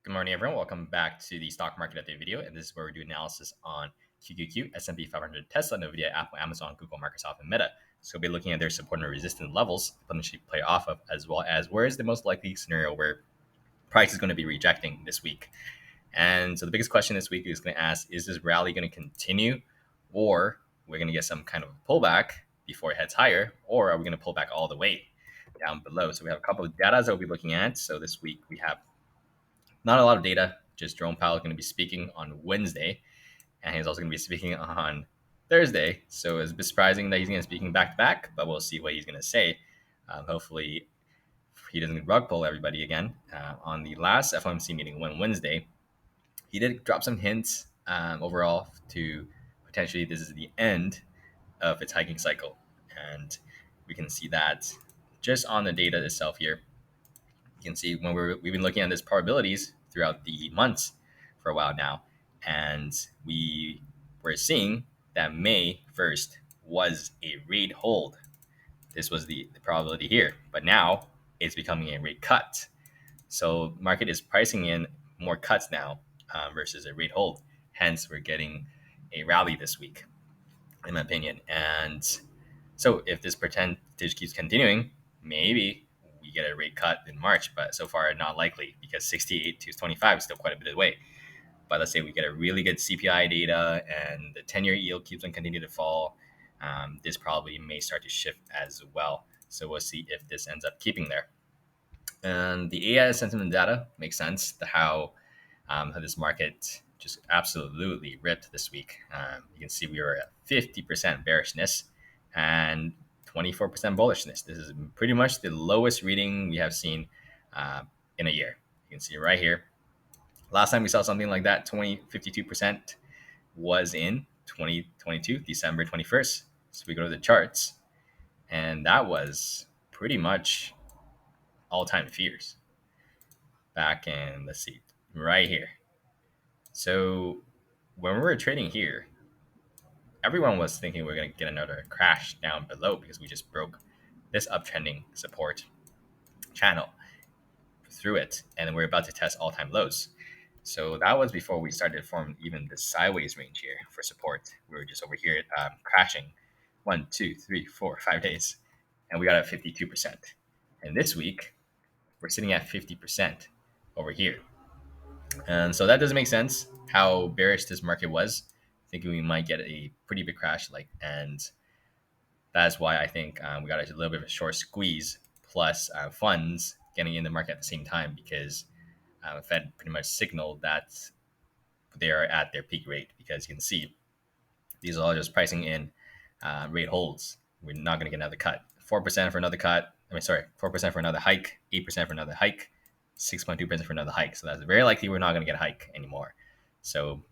Good morning, everyone. Welcome back to the stock market update video. And this is where we do analysis on QQQ, Sp500, Tesla, Nvidia, Apple, Amazon, Google, Microsoft, and Meta. So we'll be looking at their support and resistance levels to potentially play off of, as well as where is the most likely scenario where price is going to be rejecting this week. And so the biggest question this week is going to ask, is this rally going to continue, or we're going to get some kind of pullback before it heads higher, or are we going to pull back all the way down below? So we have a couple of data that we'll be looking at. So this week we have not a lot of data. Just Jerome Powell is going to be speaking on Wednesday, and he's also going to be speaking on Thursday. So it's a bit surprising that he's going to be speaking back to back, but we'll see what he's going to say. Hopefully, he doesn't rug pull everybody again. On the last FOMC meeting on Wednesday, he did drop some hints overall to potentially this is the end of its hiking cycle, and we can see that just on the data itself here. You can see when we've been looking at this probabilities throughout the months for a while now, and we were seeing that May 1st was a rate hold. This was the probability here, but now it's becoming a rate cut. So market is pricing in more cuts now versus a rate hold. Hence, we're getting a rally this week, in my opinion. And so if this percentage keeps continuing, maybe we get a rate cut in March, but so far not likely because 68 to 25 is still quite a bit away. But let's say we get a really good CPI data and the 10-year yield keeps on continuing to fall, this probably may start to shift as well. So we'll see if this ends up keeping there. And the AI sentiment data makes sense to how this market just absolutely ripped this week. You can see we were at 50% bearishness and 24% bullishness. This is pretty much the lowest reading we have seen in a year. You can see right here. Last time we saw something like that, 52% was in 2022, December 21st. So we go to the charts, and that was pretty much all-time fears back in, let's see, right here. So when we were trading here, everyone was thinking we're going to get another crash down below because we just broke this uptrending support channel through it, and we're about to test all-time lows. So that was before we started to form even the sideways range here for support. We were just over here crashing 1, 2, 3, 4, 5 days, and we got at 52%. And this week, we're sitting at 50% over here. And so that doesn't make sense how bearish this market was, thinking we might get a pretty big crash. And that's why I think we got a little bit of a short squeeze plus funds getting in the market at the same time because Fed pretty much signaled that they are at their peak rate because you can see these are all just pricing in rate holds. We're not going to get another cut. 4% for another cut. 4% for another hike, 8% for another hike, 6.2% for another hike. So that's very likely we're not going to get a hike anymore. So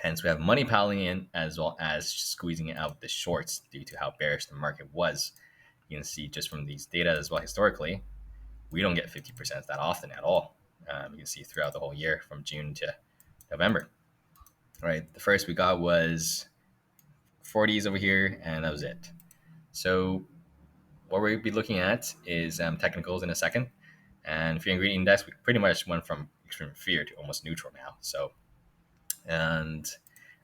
hence we have money piling in as well as squeezing out the shorts due to how bearish the market was. You can see just from these data as well historically, we don't get 50% that often at all. You can see throughout the whole year from June to November. All right, the first we got was 40s over here, and that was it. So what we'll be looking at is technicals in a second. And fear and greed index, we pretty much went from extreme fear to almost neutral now. So, and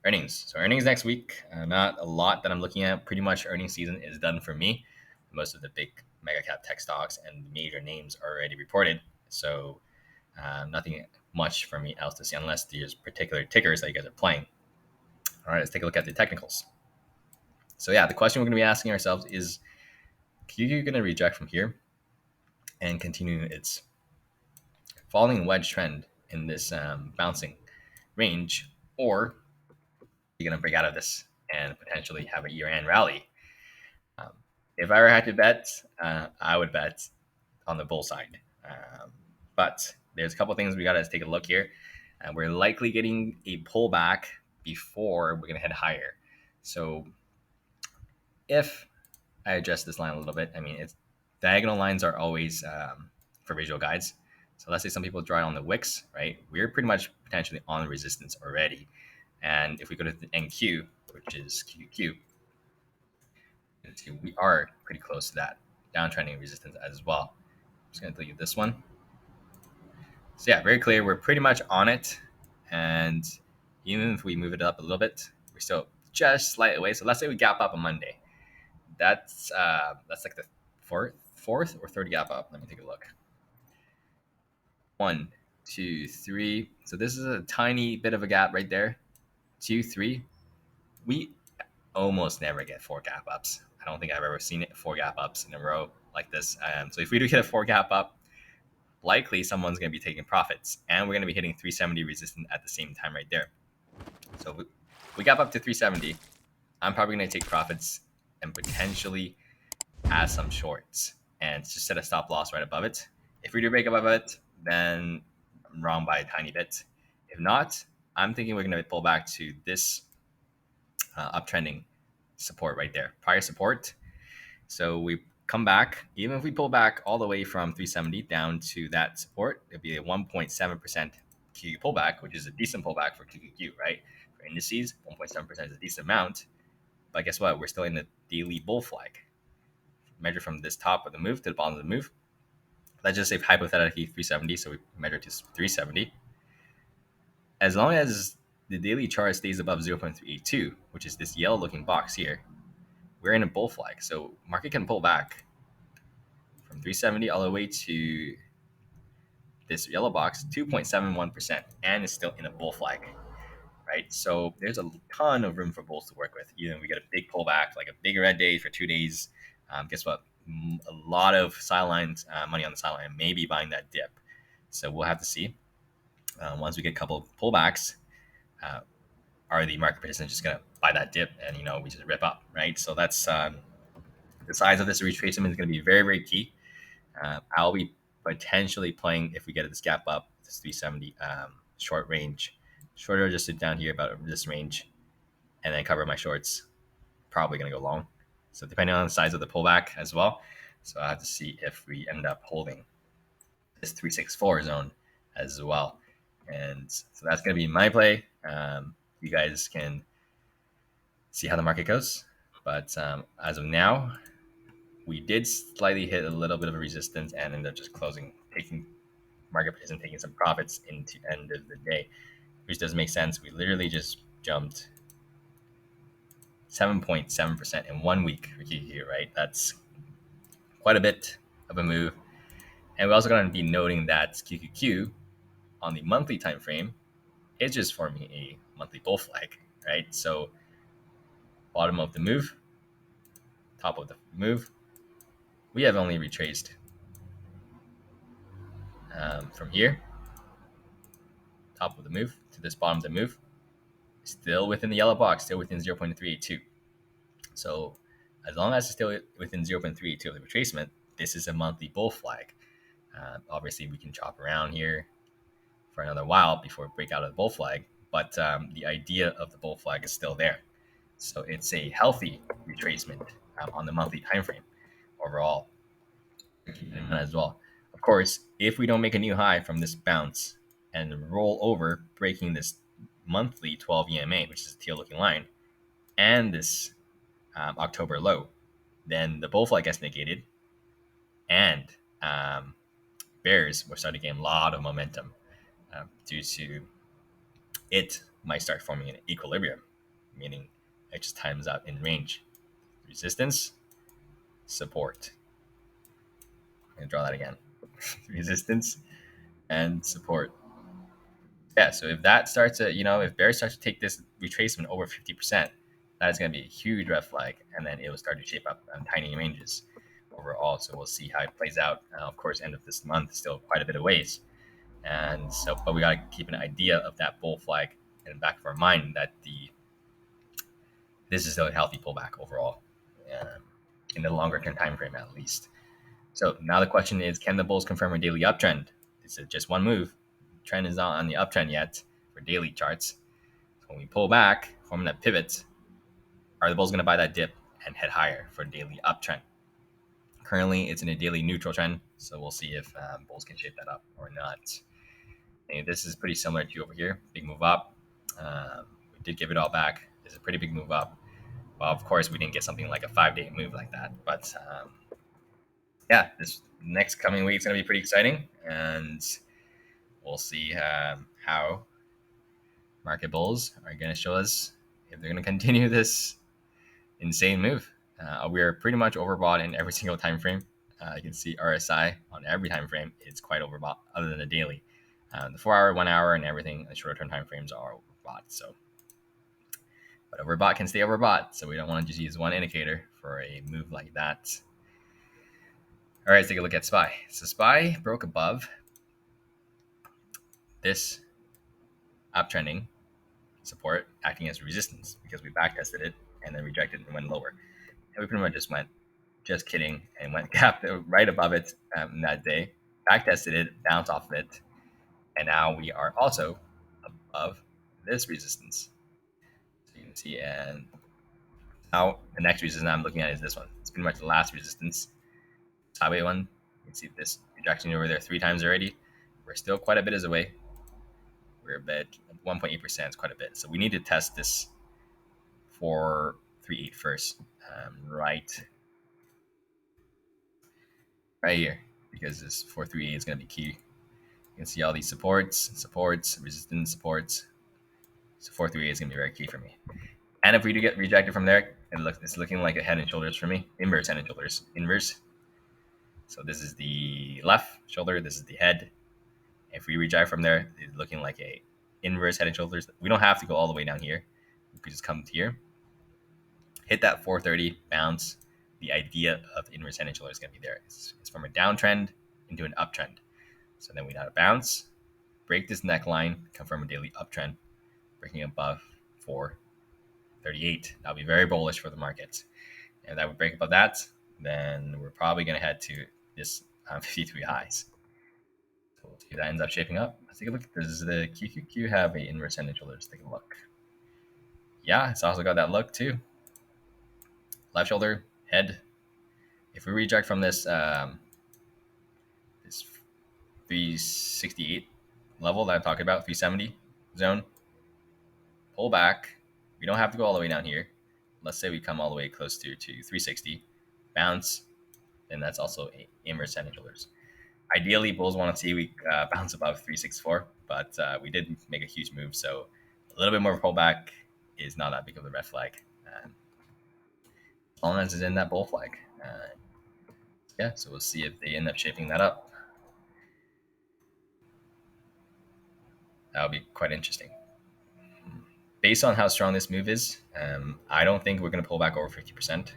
earnings. So earnings next week, not a lot that I'm looking at. Pretty much earnings season is done for me. Most of the big mega cap tech stocks and major names are already reported. So nothing much for me else to see unless there's particular tickers that you guys are playing. All right, let's take a look at the technicals. So yeah, the question we're going to be asking ourselves is, QQQ going to reject from here and continue its falling wedge trend in this bouncing range, or you're going to break out of this and potentially have a year-end rally? If I ever had to bet, I would bet on the bull side. But there's a couple things we got to take a look here. We're likely getting a pullback before we're going to head higher. So if I adjust this line a little bit, I mean, it's diagonal lines are always for visual guides. So let's say some people draw it on the wicks, right? We're pretty much potentially on resistance already. And if we go to the NQ, which is QQ, we are pretty close to that downtrending resistance as well. I'm just going to delete this one. So yeah, very clear. We're pretty much on it, and even if we move it up a little bit, we're still just slightly away. So let's say we gap up on Monday. That's like the fourth or third gap up. Let me take a look. 1, 2, 3. So this is a tiny bit of a gap right there. 2, 3. We almost never get 4 gap ups. I don't think I've ever seen it 4 gap ups in a row like this. So if we do get a 4 gap up, likely someone's going to be taking profits, and we're going to be hitting 370 resistance at the same time right there. So we gap up to 370. I'm probably going to take profits and potentially add some shorts and just set a stop loss right above it. If we do break above it, then I'm wrong by a tiny bit. If not, I'm thinking we're going to pull back to this uptrending support right there, prior support. So we come back, even if we pull back all the way from 370 down to that support, it'll be a 1.7% QQQ pullback, which is a decent pullback for QQQ, right? For indices, 1.7% is a decent amount. But guess what? We're still in the daily bull flag. Measure from this top of the move to the bottom of the move. Let's just say hypothetically 370, so we measure to 370. As long as the daily chart stays above 0.382, which is this yellow looking box here, we're in a bull flag. So market can pull back from 370 all the way to this yellow box, 2.71%, and it's still in a bull flag, right? So there's a ton of room for bulls to work with. Even we get a big pullback, like a big red day for 2 days. Guess what? A lot of sidelines, money on the sideline, may be buying that dip. So we'll have to see. Once we get a couple of pullbacks, are the market participants just going to buy that dip and we just rip up, right? So that's the size of this retracement is going to be very, very key. I'll be potentially playing if we get this gap up, this 370 short range. Shorter, just sit down here about this range and then cover my shorts. Probably going to go long. So depending on the size of the pullback as well. So I have to see if we end up holding this 364 zone as well. And so that's going to be my play. You guys can see how the market goes. But as of now, we did slightly hit a little bit of a resistance and ended up just closing, taking market participants taking some profits into end of the day, which doesn't make sense. We literally just jumped 7.7% in 1 week for QQQ, right? That's quite a bit of a move. And we're also going to be noting that QQQ on the monthly time frame is just forming a monthly bull flag, right? So bottom of the move, top of the move, we have only retraced from here, top of the move to this bottom of the move, still within the yellow box, still within 0.382. So as long as it's still within 0.382 of the retracement, this is a monthly bull flag. Obviously, we can chop around here for another while before we break out of the bull flag, but the idea of the bull flag is still there. So it's a healthy retracement on the monthly time frame overall. Keep in mind as well. Of course, if we don't make a new high from this bounce and roll over, breaking this monthly 12 EMA, which is a teal looking line, and this October low, then the bull flag gets negated, and bears will start to gain a lot of momentum due to it might start forming an equilibrium, meaning it just times out in range. Resistance, support. I'm going to draw that again. Resistance and support. Yeah, so if that starts to, if bears start to take this retracement over 50%, that is going to be a huge red flag, and then it will start to shape up tiny ranges overall. So we'll see how it plays out. Of course, end of this month, still quite a bit of ways. And so, but we got to keep an idea of that bull flag in the back of our mind that this is still a healthy pullback overall, in the longer term time frame at least. So now the question is, can the bulls confirm a daily uptrend? This is just one move. Trend is not on the uptrend yet for daily charts. So when we pull back, forming that pivot, are the bulls going to buy that dip and head higher for a daily uptrend? Currently, it's in a daily neutral trend, so we'll see if bulls can shape that up or not. And this is pretty similar to over here. Big move up. We did give it all back. It's a pretty big move up. Well, of course, we didn't get something like a 5-day move like that. But yeah, this next coming week is going to be pretty exciting. And we'll see how market bulls are going to show us if they're going to continue this insane move. We're pretty much overbought in every single time frame. You can see RSI on every time frame is quite overbought, other than the daily. The 4 hour, 1 hour, and everything, the shorter term time frames are overbought. So, but overbought can stay overbought. So we don't want to just use one indicator for a move like that. All right, let's take a look at SPY. So SPY broke above this uptrending support, acting as resistance because we backtested it and then rejected and went lower. And we pretty much just went, just kidding, and went capped right above it that day, backtested it, bounced off of it, and now we are also above this resistance. So you can see, and now the next resistance I'm looking at is this one. It's pretty much the last resistance, sideways one. You can see this rejection over there 3 times already. We're still quite a bit away. We're a bit 1.8%. It's quite a bit. So we need to test this 438 first, right here, because this 438 is going to be key. You can see all these supports, resistance, supports. So 438 is going to be very key for me. And if we do get rejected from there, it's looking like a head and shoulders for me. Inverse head and shoulders. Inverse. So this is the left shoulder. This is the head. If we reject from there, it's looking like a inverse head and shoulders. We don't have to go all the way down here. We could just come to here, hit that 430, bounce. The idea of the inverse head and shoulders is going to be there. It's from a downtrend into an uptrend. So then we got to bounce, break this neckline, confirm a daily uptrend, breaking above 438. That'll be very bullish for the market. And if that would break above that, then we're probably going to head to this 53 highs. So we'll see if that ends up shaping up. Let's take a look. Does the QQQ have a inverse head and shoulders? Take a look. Yeah, it's also got that look too. Left shoulder, head. If we reject from this this 368 level that I'm talking about, 370 zone, pull back. We don't have to go all the way down here. Let's say we come all the way close to 360, bounce, and that's also a inverse head and shoulders. Ideally, bulls want to see we bounce above 364, but we did make a huge move, so a little bit more pullback is not that big of a red flag. As long as it's in that bull flag. Yeah, so we'll see if they end up shaping that up. That'll be quite interesting. Based on how strong this move is, I don't think we're going to pull back over 50%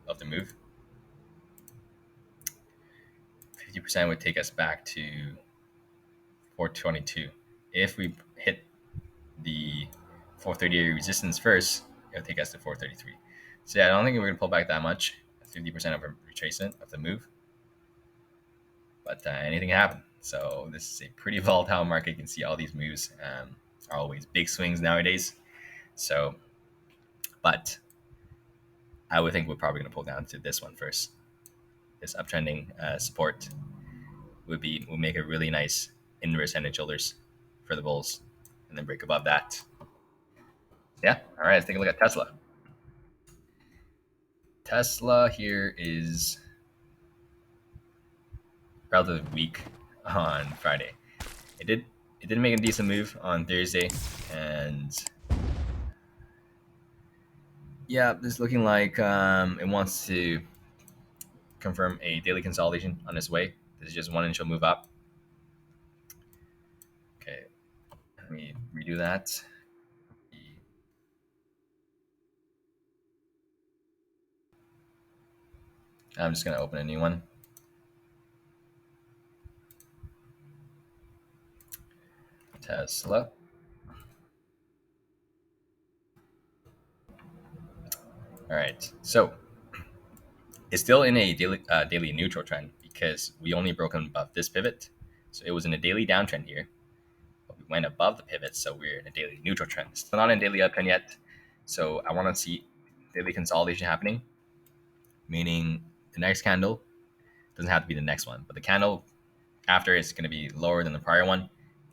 of the move. 50% would take us back to 422. If we hit the 438 resistance first, it'll take us to 433. So yeah, I don't think we're going to pull back that much, 50% of a retracement of the move. But anything can happen. So this is a pretty volatile market. You can see all these moves are always big swings nowadays. So, but I would think we're probably going to pull down to this one first. This uptrending support would make a really nice inverse head and shoulders for the bulls, and then break above that. Yeah. All right. Let's take a look at Tesla. Tesla here is relatively weak on Friday. It did make a decent move on Thursday, and yeah, it's looking like it wants to confirm a daily consolidation on its way. This is just one initial move up. Okay, let me redo that. I'm just going to open a new one. Tesla. All right, so it's still in a daily neutral trend because we only broken above this pivot. So it was in a daily downtrend here, but we went above the pivot, so we're in a daily neutral trend. Still not in a daily uptrend yet. So I want to see daily consolidation happening, meaning the next candle doesn't have to be the next one, but the candle after is going to be lower than the prior one,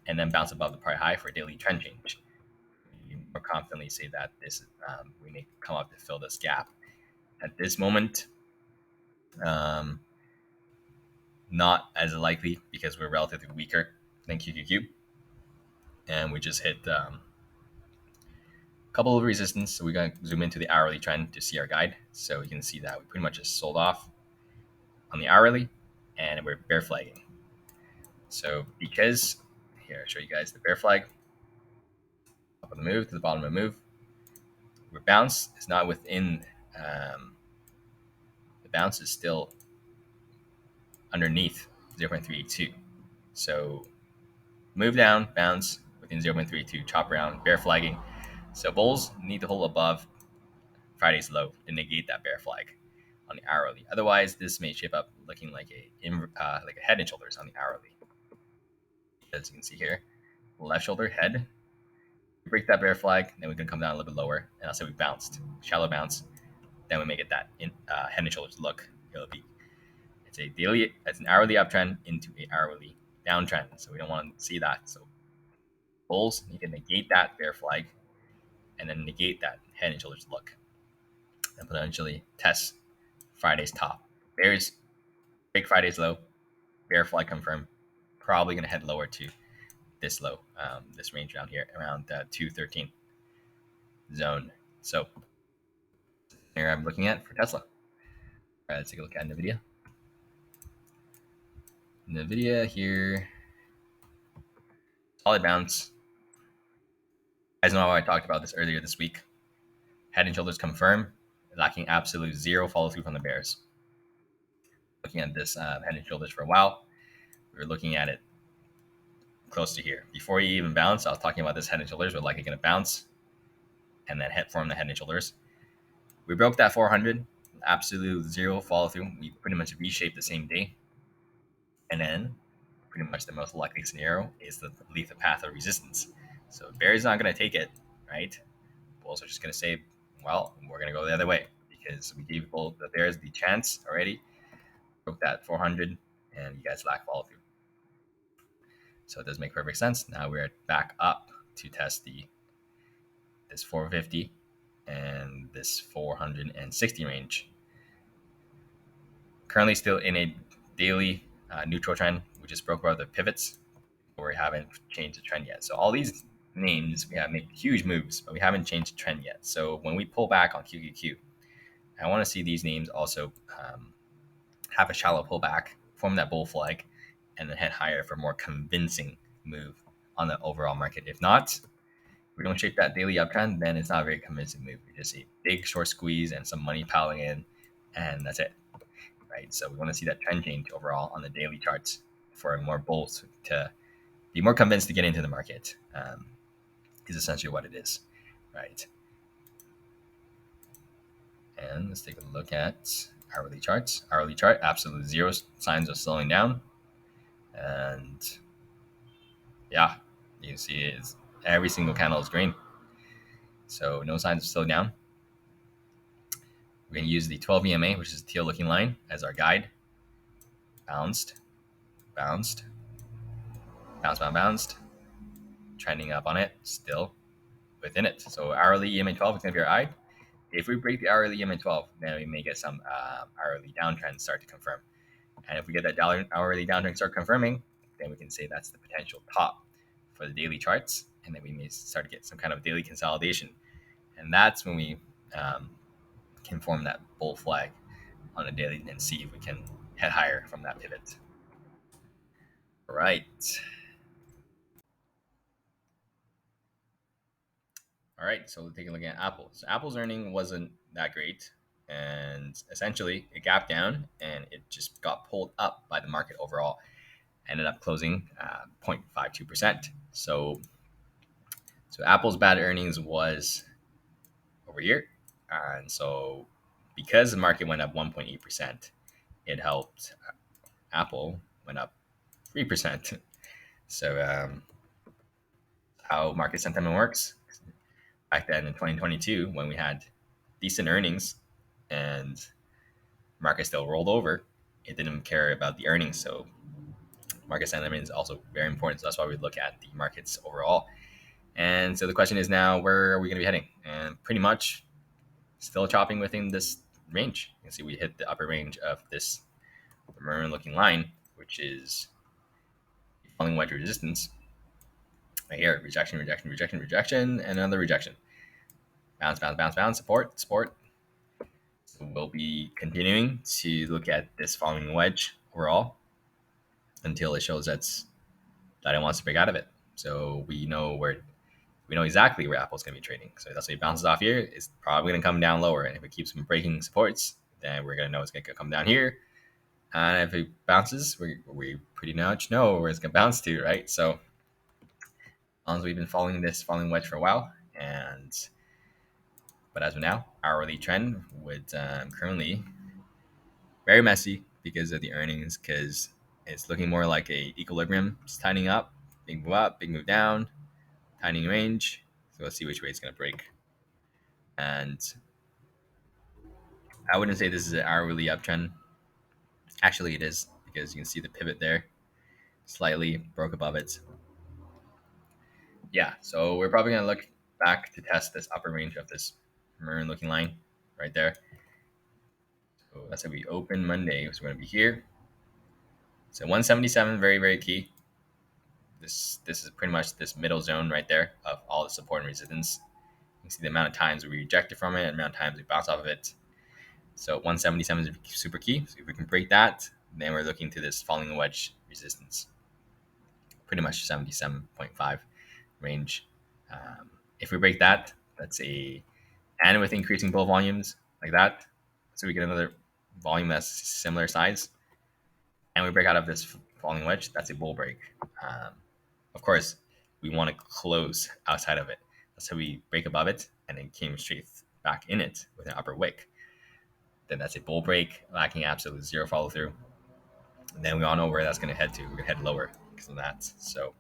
and then bounce above the prior high for a daily trend change. You can more confidently say that this we may come up to fill this gap. At this moment, not as likely because we're relatively weaker than QQQ. and we just hit a couple of resistance. So we're going to zoom into the hourly trend to see our guide. So you can see that we pretty much just sold off on the hourly, and we're bear flagging. So because here, I'll show you guys the bear flag. Up of the move to the bottom of the move. Our bounce is not within, the bounce is still underneath 0.382. So move down, bounce within 0.32, chop around, bear flagging. So bulls need to hold above Friday's low to negate that bear flag on the hourly. Otherwise, this may shape up looking like a head and shoulders on the hourly. As you can see here, left shoulder, head. Break that bear flag, then we can come down a little bit lower, and I'll say we bounced, shallow bounce. Then we make it that head and shoulders look. It's an hourly uptrend into a hourly downtrend, so we don't want to see that. So bulls need to negate that bear flag, and then negate that head and shoulders look, and potentially test Friday's top. Bears break Friday's low, bear flag confirmed. Probably going to head lower to this low, this range down here around 213 zone. So here I'm looking at for Tesla. Let's take a look at Nvidia. Nvidia here, solid bounce. You guys know how I talked about this earlier this week. Head and shoulders confirm, lacking absolute zero follow through from the bears. Looking at this head and shoulders for a while, we were looking at it close to here. Before you even bounce, I was talking about this head and shoulders. We're likely going to bounce and then form the head and shoulders. We broke that 400, absolute zero follow through. We pretty much reshaped the same day. And then pretty much the most likely scenario is to leave the path of resistance. So bear is not going to take it, right? Bulls are just going to say, well, we're going to go the other way because we gave both the bears the chance already. Broke that 400, and you guys lack follow through. So it does make perfect sense. Now we're back up to test this 450 and this 460 range. Currently still in a daily neutral trend. We just broke out the pivots, but we haven't changed the trend yet. So all these names, we have made huge moves, but we haven't changed the trend yet. So when we pull back on QQQ, I want to see these names also have a shallow pullback, form that bull flag, and then head higher for more convincing move on the overall market. If not, we don't shape that daily uptrend, then it's not a very convincing move. We just see big short squeeze and some money piling in, and that's it. Right? So we want to see that trend change overall on the daily charts for more bulls to be more convinced to get into the market. Is essentially what it is, right? And let's take a look at hourly charts. Hourly chart, absolute zero signs of slowing down. And yeah, you can see it's every single candle is green. So no signs of slowing down. We're going to use the 12 EMA, which is the teal looking line, as our guide. Bounced, bounced, bounced, trending up on it, still within it. So hourly EMA 12 is going to be our eye. If we break the hourly EMA 12, then we may get some hourly downtrend start to confirm. And if we get that hourly downtrend start confirming, then we can say that's the potential top for the daily charts. And then we may start to get some kind of daily consolidation. And that's when we can form that bull flag on a daily and see if we can head higher from that pivot. All right. All right, so taking a look at Apple. So Apple's earning wasn't that great, and essentially it gapped down and it just got pulled up by the market overall. Ended up closing 0.52%. So Apple's bad earnings was over here, and so because the market went up 1.8%, it helped Apple went up 3%. So how market sentiment works. Back then in 2022, when we had decent earnings and market still rolled over, it didn't care about the earnings. So market sentiment is also very important. So that's why we look at the markets overall. And so the question is now, where are we going to be heading? And pretty much still chopping within this range. You can see we hit the upper range of this maroon looking line, which is falling wedge resistance. Right here, rejection, rejection, rejection, rejection, and another rejection. Bounce, bounce, bounce, bounce, support, support. So we'll be continuing to look at this following wedge overall until it shows that it wants to break out of it. So we know exactly where Apple's going to be trading. So that's why it bounces off here. It's probably going to come down lower, and if it keeps breaking supports, then we're going to know it's going to come down here. And if it bounces, we pretty much know where it's going to bounce to, right? So as long as we've been following this falling wedge for a while, but as of now, hourly trend would currently very messy because of the earnings, because it's looking more like a equilibrium, just tightening up, big move up, big move down, tightening range. So let's see which way it's going to break. And I wouldn't say this is an hourly uptrend. Actually, it is, because you can see the pivot there slightly broke above it. Yeah, so we're probably going to look back to test this upper range of this maroon looking line right there. So that's going to be open Monday. So we're going to be here. So 177, very, very key. This is pretty much this middle zone right there of all the support and resistance. You can see the amount of times we rejected from it and the amount of times we bounce off of it. So 177 is super key. So if we can break that, then we're looking to this falling wedge resistance, pretty much 77.5 range. If we break that, and with increasing bull volumes like that, so we get another volume that's similar size, and we break out of this falling wedge, that's a bull break. Of course, we want to close outside of it. So we break above it and then came straight back in it with an upper wick. Then that's a bull break, lacking absolute zero follow through. And then we all know where that's going to head to. We're going to head lower because of that. So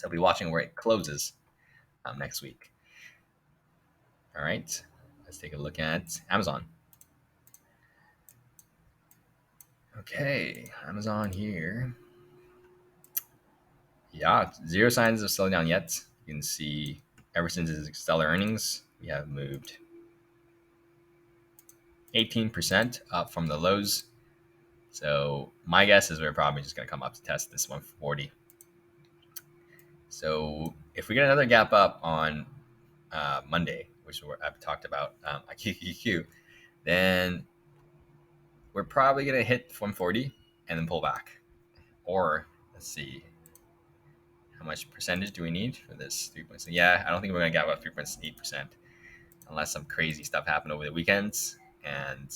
I'll be watching where it closes next week. All right, let's take a look at Amazon. Okay, Amazon here. Yeah, zero signs of slowing down yet. You can see ever since its stellar earnings, we have moved 18% up from the lows. So my guess is we're probably just going to come up to test this 140. So if we get another gap up on Monday, which I've talked about at QQQ, then we're probably going to hit 140 and then pull back. Or let's see, how much percentage do we need for this 3.6? Yeah, I don't think we're going to gap up 3.8% unless some crazy stuff happened over the weekends. And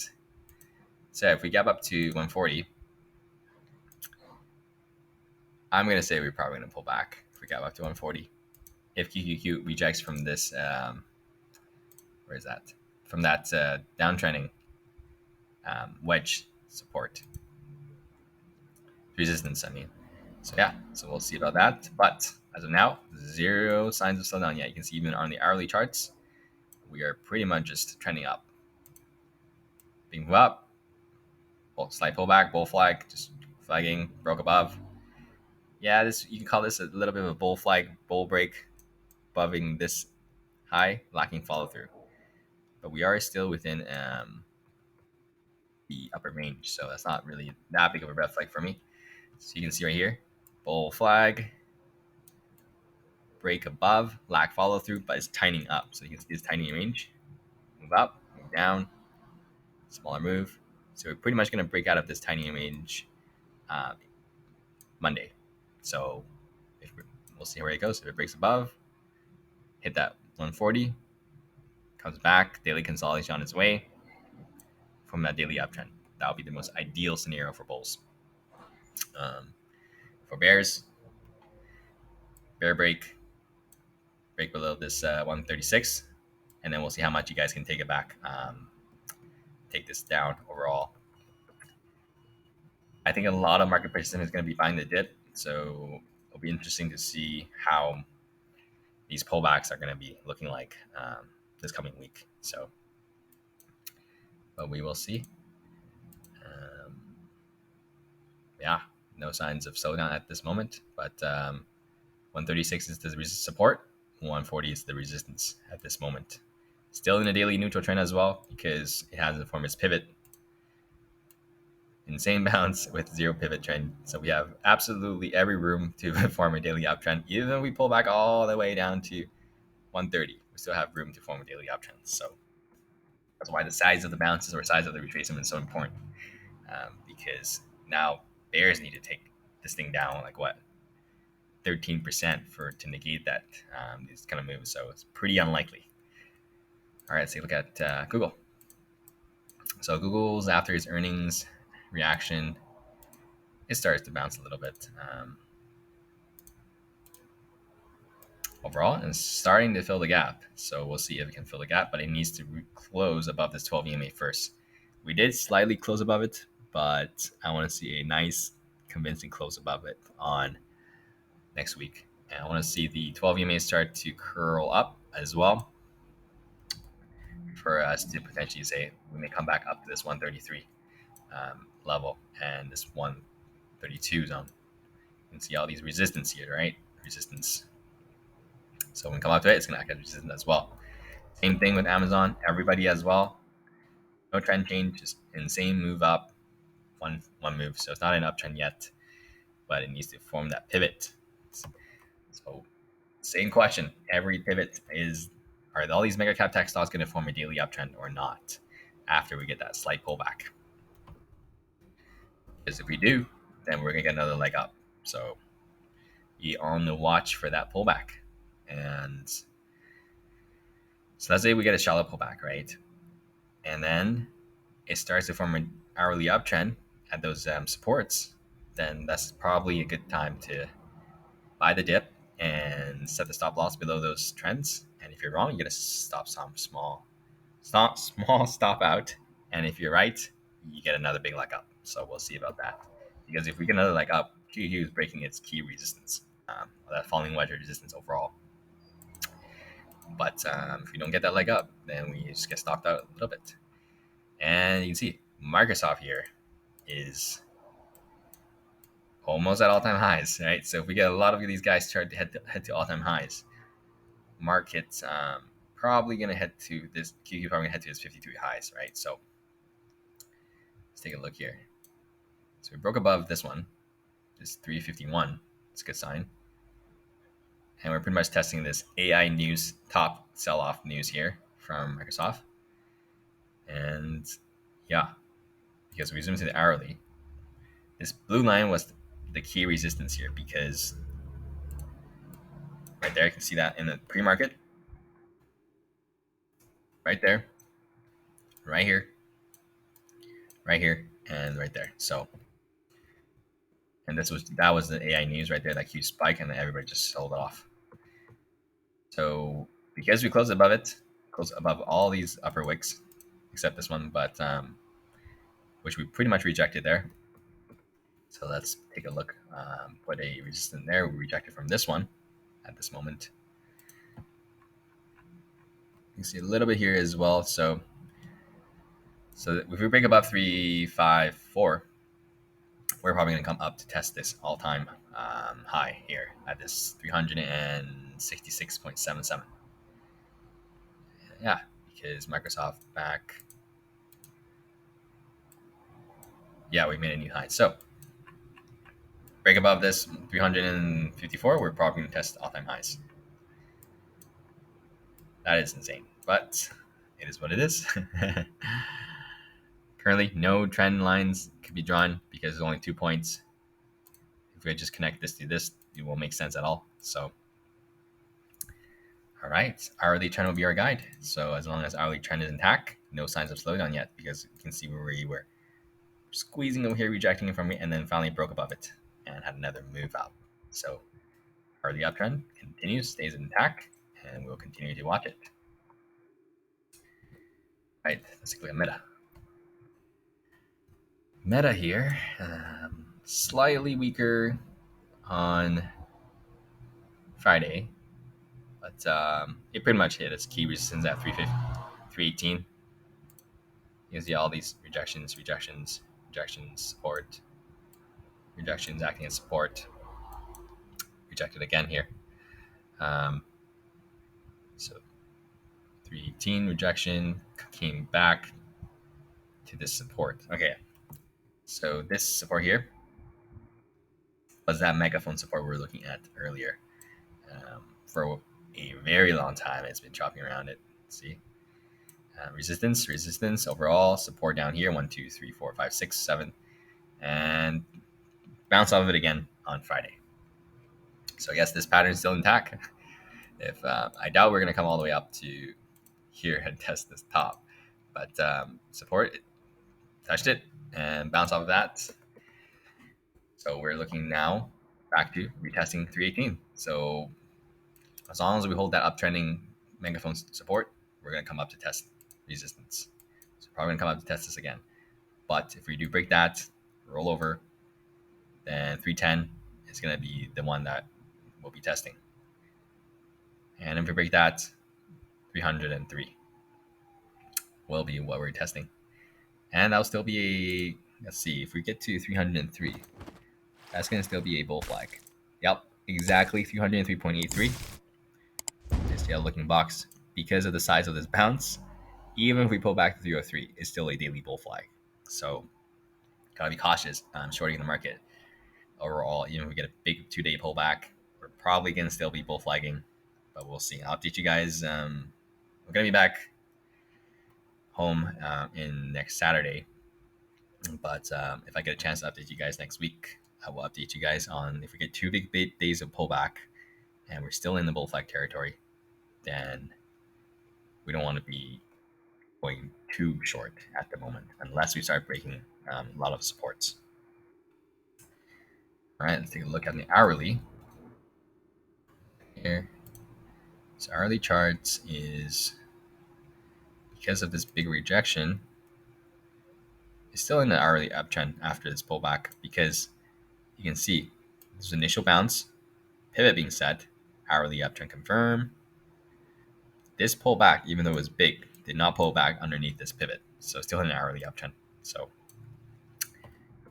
so if we gap up to 140, I'm going to say we're probably going to pull back if we gap up to 140. If QQQ rejects from this, where is that? From that downtrending wedge support. Resistance, I mean. So yeah, so we'll see about that. But as of now, zero signs of slowdown yet. You can see even on the hourly charts, we are pretty much just trending up. Big move up, slight pullback, bull flag, just flagging, broke above. Yeah, this, you can call this a little bit of a bull flag, bull break, aboving this high, lacking follow through. But we are still within the upper range, so that's not really that big of a red flag for me. So you can see right here, bull flag, break above, lack follow through, but it's tightening up. So you can see it's tightening range, move up, move down, smaller move. So we're pretty much going to break out of this tightening range Monday. So we'll see where it goes. If it breaks above, hit that 140, comes back, daily consolidation on its way from that daily uptrend. That would be the most ideal scenario for bulls. For bears, bear break below this 136, and then we'll see how much you guys can take it back, take this down overall. I think a lot of market participants is going to be buying the dip, so it'll be interesting to see how these pullbacks are going to be looking like this coming week. So, but we will see. Yeah, no signs of slowdown at this moment, but 136 is the support, 140 is the resistance at this moment. Still in a daily neutral trend as well, because it hasn't formed its pivot. insane bounce with zero pivot trend. So we have absolutely every room to form a daily uptrend. Even if we pull back all the way down to 130, we still have room to form a daily uptrend. So that's why the size of the bounces or size of the retracement is so important, because now bears need to take this thing down like what 13% for to negate that these kind of moves. So it's pretty unlikely. All right, let's take a look at Google. So Google's after its earnings reaction, it starts to bounce a little bit. Overall, and it's starting to fill the gap. So we'll see if it can fill the gap, but it needs to close above this 12 EMA first. We did slightly close above it, but I want to see a nice, convincing close above it on next week. And I want to see the 12 EMA start to curl up as well for us to potentially say we may come back up to this 133 level and this 132 zone. You can see all these resistance here, right? Resistance. So when we come up to it, it's going to act as resistance as well. Same thing with Amazon. Everybody as well. No trend change, just insane move up, one move. So it's not an uptrend yet, but it needs to form that pivot. So same question. Every pivot is, are all these mega cap tech stocks going to form a daily uptrend or not after we get that slight pullback? Because if we do, then we're going to get another leg up. So be on the watch for that pullback. And so let's say we get a shallow pullback, right? And then it starts to form an hourly uptrend at those supports, then that's probably a good time to buy the dip and set the stop loss below those trends. And if you're wrong, you're gonna stop some small stop out. And if you're right, you get another big leg up. So we'll see about that. Because if we get another leg up, QQQ is breaking its key resistance, that falling wedge resistance overall. But if we don't get that leg up, then we just get stopped out a little bit. And you can see Microsoft here is almost at all-time highs, right? So if we get a lot of these guys start to head to all-time highs, market's probably going to head to this, QQ probably going to head to its 53 highs, right? So let's take a look here. So we broke above this one, this 351. It's a good sign. And we're pretty much testing this AI news, top sell-off news here from Microsoft. And yeah, because we zoom to the hourly, this blue line was the key resistance here because right there, you can see that in the pre-market, right there, right here, and right there. So, and that was the AI news right there, that huge spike, and then everybody just sold it off. So because we closed above it, closed above all these upper wicks, except this one, but which we pretty much rejected there. So let's take a look. Put a resistance there. We rejected from this one at this moment. You can see a little bit here as well. So if we break above 354, we're probably going to come up to test this all-time high here at this 366.77. Yeah, because Microsoft back. Yeah, we made a new high. So break above this 354, we're probably going to test all-time highs. That is insane, but it is what it is. Currently, no trend lines could be drawn because there's only 2 points. If we just connect this to this, it won't make sense at all. So, all right, hourly trend will be our guide. So as long as hourly trend is intact, no signs of slowdown yet, because you can see where we were squeezing over here, rejecting it from me, and then finally broke above it and had another move out. So hourly uptrend continues, stays intact, and we'll continue to watch it. All right, let's click on Meta. Meta here, slightly weaker on Friday, but it pretty much hit its key resistance at 318. You can see all these rejections, support, rejections acting as support, rejected again here. So 318 rejection, came back to this support. Okay, So this support here was that megaphone support we were looking at earlier. For a very long time, it's been chopping around it. See, resistance overall, support down here, 1, 2, 3, 4, 5, 6, 7, and bounce off of it again on Friday. So I guess this pattern is still intact. If I doubt we're gonna come all the way up to here and test this top, but support, touched it and bounce off of that. So we're looking now back to retesting 318. So as long as we hold that uptrending megaphone support, we're going to come up to test resistance. So probably going to come up to test this again. But if we do break that, roll over, then 310 is going to be the one that we'll be testing. And if we break that, 303 will be what we're testing. And that'll still be a, let's see, if we get to 303, that's going to still be a bull flag. Yep, exactly 303.83. Just a looking box. Because of the size of this bounce, even if we pull back to 303, it's still a daily bull flag. So gotta be cautious shorting the market overall. Even if we get a big 2-day pullback, we're probably gonna still be bull flagging, but we'll see. I'll update you guys. We're gonna be back home in next Saturday, but if I get a chance to update you guys next week, I will update you guys on if we get 2 big days of pullback and we're still in the bull flag territory, then we don't want to be going too short at the moment unless we start breaking a lot of supports. All right, let's take a look at the hourly here. So hourly charts is, because of this big rejection, it's still in the hourly uptrend after this pullback, because you can see there's initial bounce, pivot being set, hourly uptrend confirm. This pullback, even though it was big, did not pull back underneath this pivot, so still in an hourly uptrend. So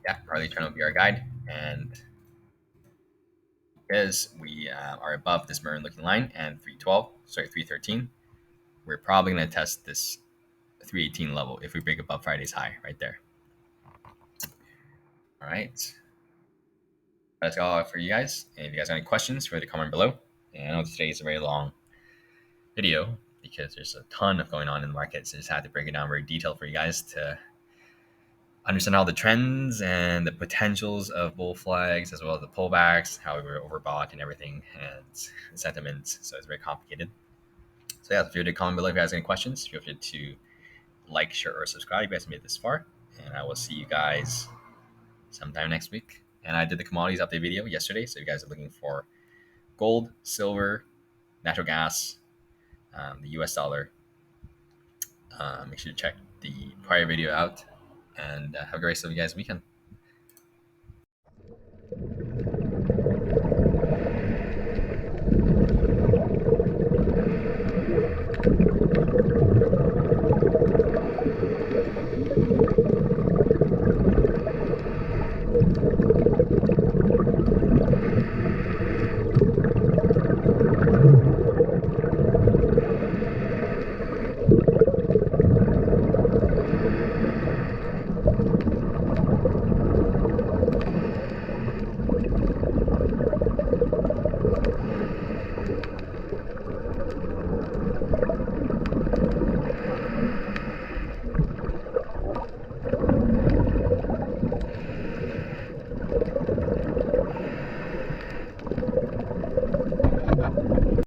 yeah, hourly trend will be our guide, and because we are above this Marin looking line and 313, we're probably going to test this 318 level if we break above Friday's high right there. All right, that's all for you guys. And if you guys have any questions, feel free to comment below. And I know today is a very long video because there's a ton of going on in the market, so I just had to break it down very detailed for you guys to understand all the trends and the potentials of bull flags, as well as the pullbacks, how we were overbought and everything, and sentiment. So it's very complicated. So yeah, feel free to comment below if you guys have any questions. Feel free to like, share, or subscribe if you guys made it this far. And I will see you guys sometime next week. And I did the commodities update video yesterday, so if you guys are looking for gold, silver, natural gas, the US dollar, make sure to check the prior video out. And have a great rest of you guys' weekend.